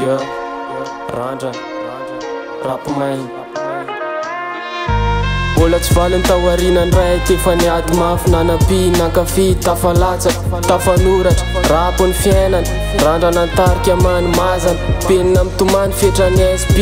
Yeah, Randra, Rapamain. Mbola tsy valy ny taorianandray tefa niady mafy nanapi nankafy tafalatsa tafanoratra rapo ny fiainany randrana antarika manimazana penina mitomany fetrany SP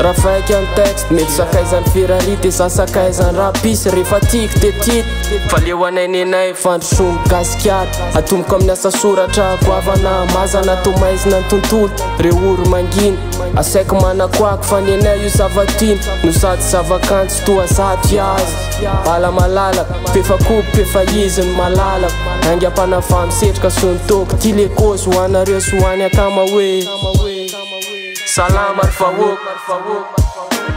raha faiky amin'ny texte mety sakaizany ferarity sa sakaizany rapisy rehefa tiky de tiky fa leo anainenay fandrosomy gaskiady atomboka amin'ny asa soratra goavana mazana tomaizina ny tontolo reo oro manginy asaiko manakoako fa nenay io zavatiny no sady zavakanto sy toa sady azy ala malalaka pefakopy pefa izy ny malalaka angam-panava misetrika sontoko ty lekôsy ho anareo sy ho any akama hoe salama ry vahoaka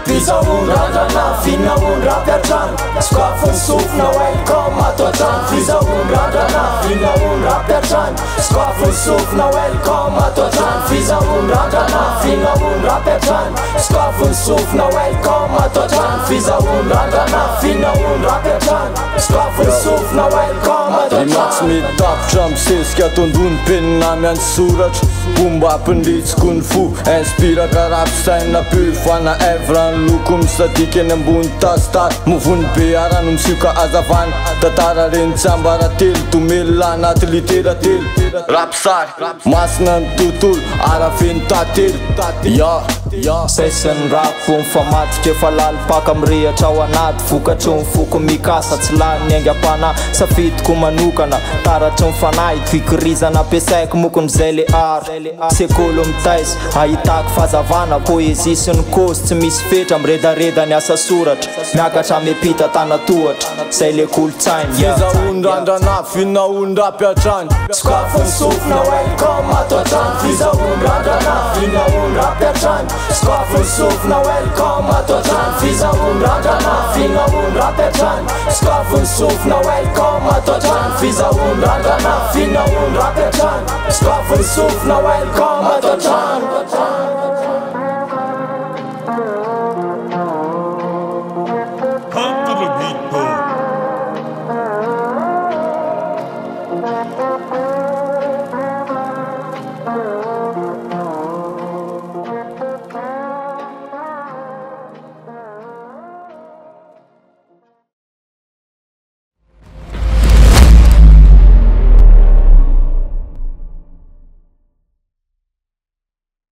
Fizaundradrana finaundrapiatrano Skafony sofina welcome ato atrano Fizaundradrana finaundrapiatrano Skafony sofina welcome ato atrano Fizaundradrana finaundrapiatrano Skafony sofina welcome ato atrano Fizaundradrana finaundrapiatrano Skafony sofina welcome ato atrano Imatsy mitapitra misesika tondony penina miandry soratra Fomba mpindritsiko ny fo inspira karapisaina purfana evra ny loko misadika eny ambony tasitary movony be arano misioka azavana tantara reny tsambara telo tomely anaty litera telo rapisary masina ny tontolo arafeny tatelo Session rap mifamatika efa lalipaka mirehatra ao anaty vokatry ny foko mikasa tsy lany aingam-pana safidiko manokana taratry ny fanahy fikirizana ampiasaiko mokon'izay le art sekolo mitaisy ahitako fazavana poezia sy ny kosy tsy misy fetra miredareda ny asa soratra miakatra miampita tanatohatra zay le kolotsainy Fizaundradrana finaundrapiatrano Skafony sofina welcome ato atrano Fizaundradrana finaundrapiatrano Skafony sofina welcome ato atrano Fizaundradrana finaundrapiatrano Skafony sofina welcome ato atrano Fizaundradrana finaundrapiatrano Skafony sofina welcome ato atrano